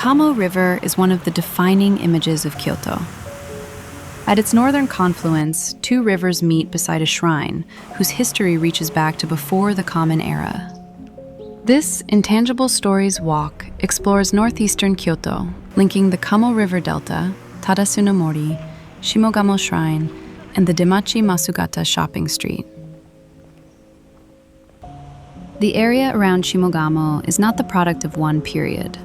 Kamo River is one of the defining images of Kyoto. At its northern confluence, two rivers meet beside a shrine whose history reaches back to before the Common Era. This Intangible Stories walk explores northeastern Kyoto, linking the Kamo River Delta, Tadasu no Mori, Shimogamo Shrine, and the Demachi Masugata shopping street. The area around Shimogamo is not the product of one period.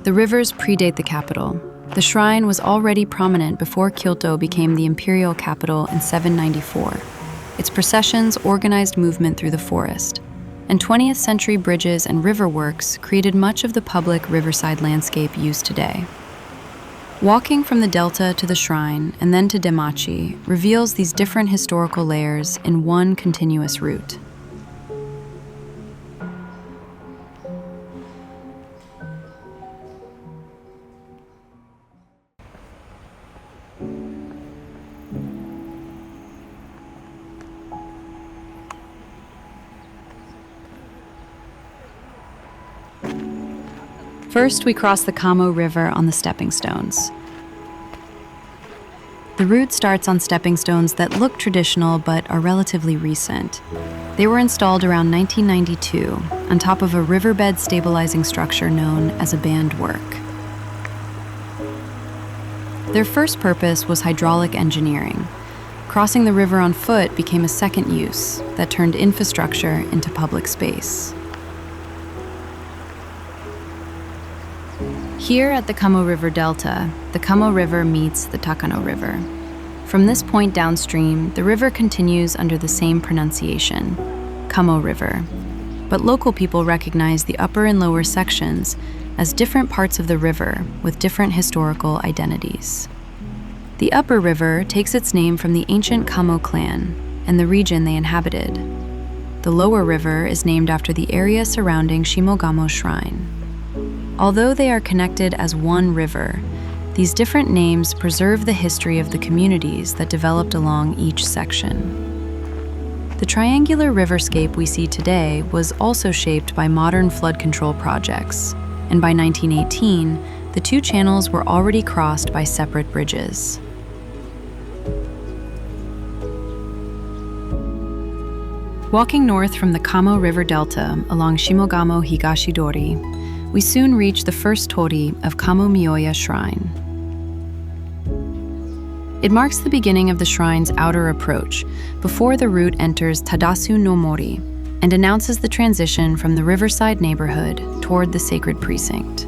The rivers predate the capital. The shrine was already prominent before Kyoto became the imperial capital in 794. Its processions organized movement through the forest, and 20th century bridges and river works created much of the public riverside landscape used today. Walking from the delta to the shrine and then to Demachi reveals these different historical layers in one continuous route. First, we cross the Kamo River on the stepping stones. The route starts on stepping stones that look traditional but are relatively recent. They were installed around 1992 on top of a riverbed stabilizing structure known as a bandwork. Their first purpose was hydraulic engineering. Crossing the river on foot became a second use that turned infrastructure into public space. Here at the Kamo River Delta, the Kamo River meets the Takano River. From this point downstream, the river continues under the same pronunciation, Kamo River. But local people recognize the upper and lower sections as different parts of the river with different historical identities. The upper river takes its name from the ancient Kamo clan and the region they inhabited. The lower river is named after the area surrounding Shimogamo Shrine. Although they are connected as one river, these different names preserve the history of the communities that developed along each section. The triangular riverscape we see today was also shaped by modern flood control projects, and by 1918, the two channels were already crossed by separate bridges. Walking north from the Kamo River Delta along Shimogamo Higashidori, we soon reach the first Torii of Kamo Mioya Shrine. It marks the beginning of the shrine's outer approach before the route enters Tadasu no Mori and announces the transition from the riverside neighborhood toward the sacred precinct.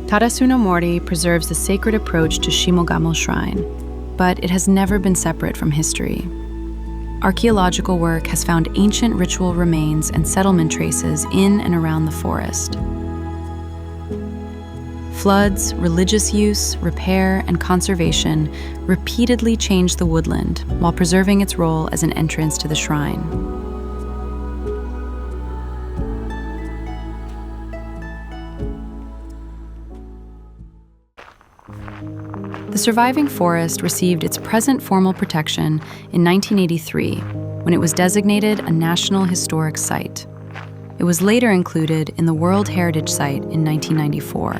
Tadasu no Mori preserves the sacred approach to Shimogamo Shrine, but it has never been separate from history. Archaeological work has found ancient ritual remains and settlement traces in and around the forest. Floods, religious use, repair, and conservation repeatedly changed the woodland while preserving its role as an entrance to the shrine. The surviving forest received its present formal protection in 1983 when it was designated a National Historic Site. It was later included in the World Heritage Site in 1994.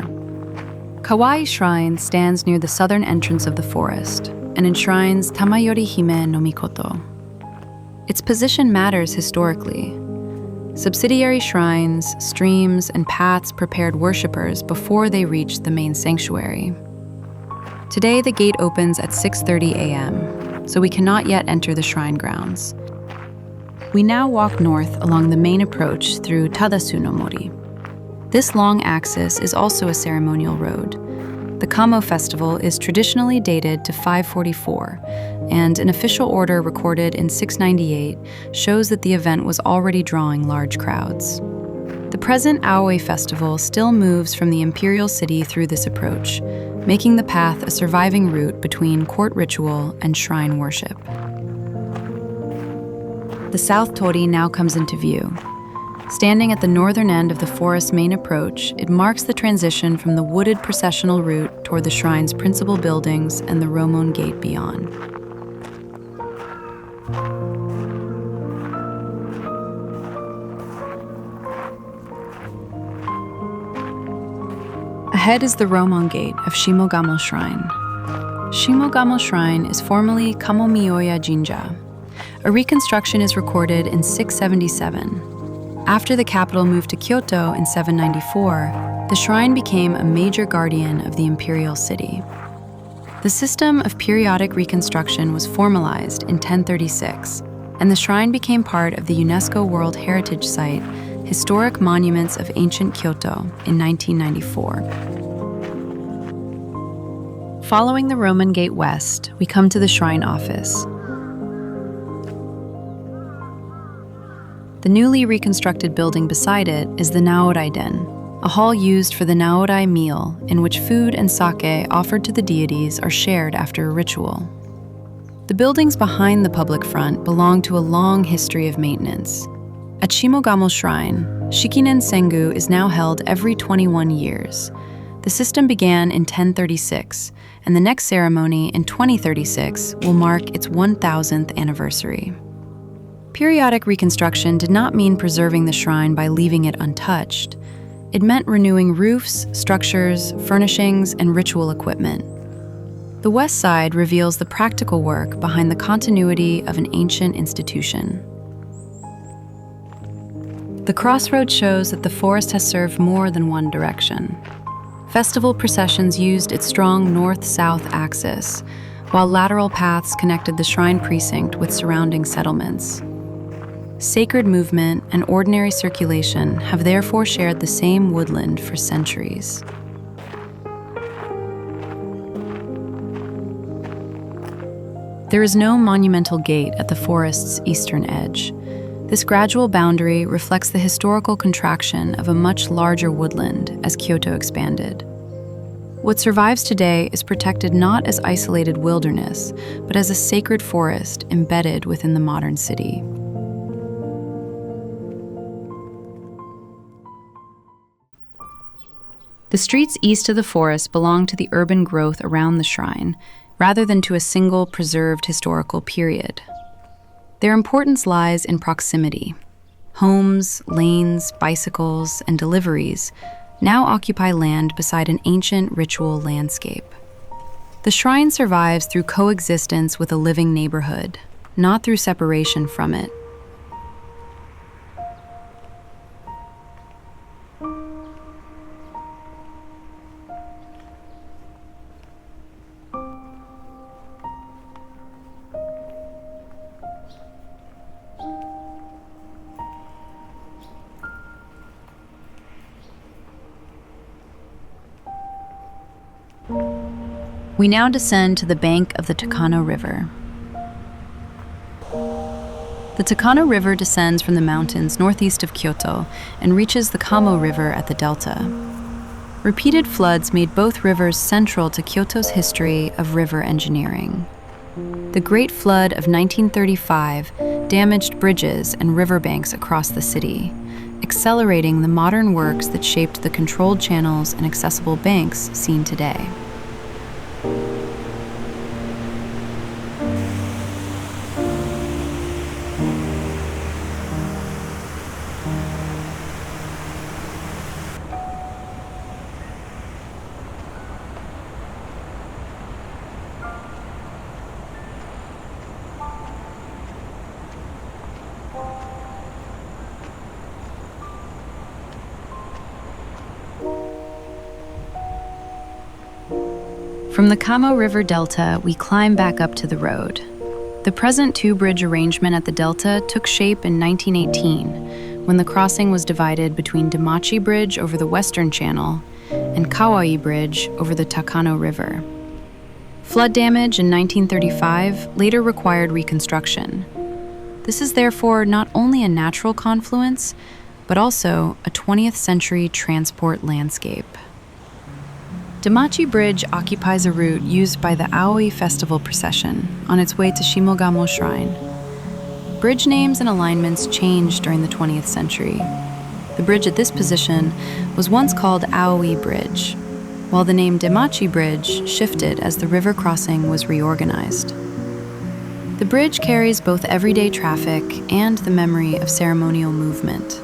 Kawai Shrine stands near the southern entrance of the forest and enshrines Tamayori Hime no Mikoto. Its position matters historically. Subsidiary shrines, streams, and paths prepared worshippers before they reached the main sanctuary. Today, the gate opens at 6:30 a.m., so we cannot yet enter the shrine grounds. We now walk north along the main approach through Tadasu no Mori. This long axis is also a ceremonial road. The Kamo festival is traditionally dated to 544, and an official order recorded in 698 shows that the event was already drawing large crowds. The present Aoi festival still moves from the imperial city through this approach, making the path a surviving route between court ritual and shrine worship. The South Torii now comes into view. Standing at the northern end of the forest's main approach, it marks the transition from the wooded processional route toward the shrine's principal buildings and the Romon gate beyond. Ahead is the Romon gate of Shimogamo Shrine. Shimogamo Shrine is formerly Kamo Jinja. A reconstruction is recorded in 677. After the capital moved to Kyoto in 794, the shrine became a major guardian of the imperial city. The system of periodic reconstruction was formalized in 1036, and the shrine became part of the UNESCO World Heritage Site, Historic Monuments of Ancient Kyoto, in 1994. Following the Roman Gate west, we come to the shrine office. The newly reconstructed building beside it is the Naorai Den, a hall used for the Naorai meal, in which food and sake offered to the deities are shared after a ritual. The buildings behind the public front belong to a long history of maintenance. At Shimogamo Shrine, Shikinen Sengu is now held every 21 years. The system began in 1036, and the next ceremony in 2036 will mark its 1000th anniversary. Periodic reconstruction did not mean preserving the shrine by leaving it untouched. It meant renewing roofs, structures, furnishings, and ritual equipment. The west side reveals the practical work behind the continuity of an ancient institution. The crossroad shows that the forest has served more than one direction. Festival processions used its strong north-south axis, while lateral paths connected the shrine precinct with surrounding settlements. Sacred movement and ordinary circulation have therefore shared the same woodland for centuries. There is no monumental gate at the forest's eastern edge. This gradual boundary reflects the historical contraction of a much larger woodland as Kyoto expanded. What survives today is protected not as isolated wilderness, but as a sacred forest embedded within the modern city. The streets east of the forest belong to the urban growth around the shrine, rather than to a single preserved historical period. Their importance lies in proximity. Homes, lanes, bicycles, and deliveries now occupy land beside an ancient ritual landscape. The shrine survives through coexistence with a living neighborhood, not through separation from it. We now descend to the bank of the Takano River. The Takano River descends from the mountains northeast of Kyoto and reaches the Kamo River at the delta. Repeated floods made both rivers central to Kyoto's history of river engineering. The Great Flood of 1935 damaged bridges and riverbanks across the city, accelerating the modern works that shaped the controlled channels and accessible banks seen today. From the Kamo River Delta, we climb back up to the road. The present two-bridge arrangement at the Delta took shape in 1918, when the crossing was divided between Demachi Bridge over the Western Channel and Kawai Bridge over the Takano River. Flood damage in 1935 later required reconstruction. This is therefore not only a natural confluence, but also a 20th century transport landscape. Demachi Bridge occupies a route used by the Aoi festival procession on its way to Shimogamo Shrine. Bridge names and alignments changed during the 20th century. The bridge at this position was once called Aoi Bridge, while the name Demachi Bridge shifted as the river crossing was reorganized. The bridge carries both everyday traffic and the memory of ceremonial movement.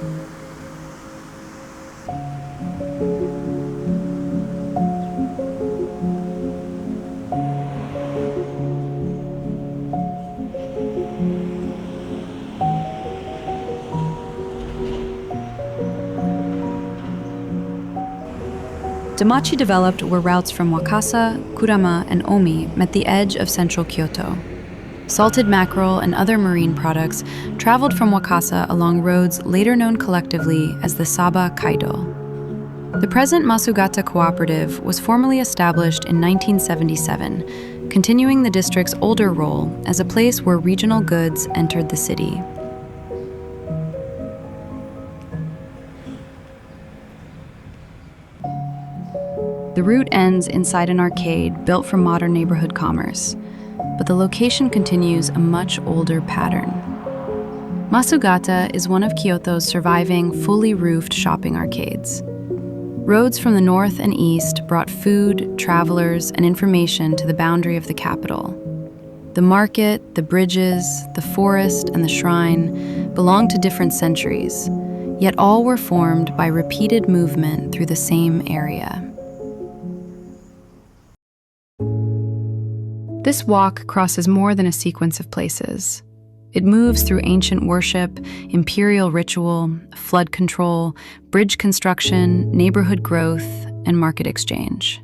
Demachi developed where routes from Wakasa, Kurama, and Omi met the edge of central Kyoto. Salted mackerel and other marine products traveled from Wakasa along roads later known collectively as the Saba Kaido. The present Masugata Cooperative was formally established in 1977, continuing the district's older role as a place where regional goods entered the city. The route ends inside an arcade built for modern neighborhood commerce, but the location continues a much older pattern. Masugata is one of Kyoto's surviving fully roofed shopping arcades. Roads from the north and east brought food, travelers, and information to the boundary of the capital. The market, the bridges, the forest, and the shrine belonged to different centuries, yet all were formed by repeated movement through the same area. This walk crosses more than a sequence of places. It moves through ancient worship, imperial ritual, flood control, bridge construction, neighborhood growth, and market exchange.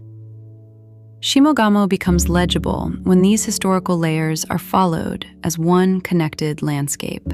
Shimogamo becomes legible when these historical layers are followed as one connected landscape.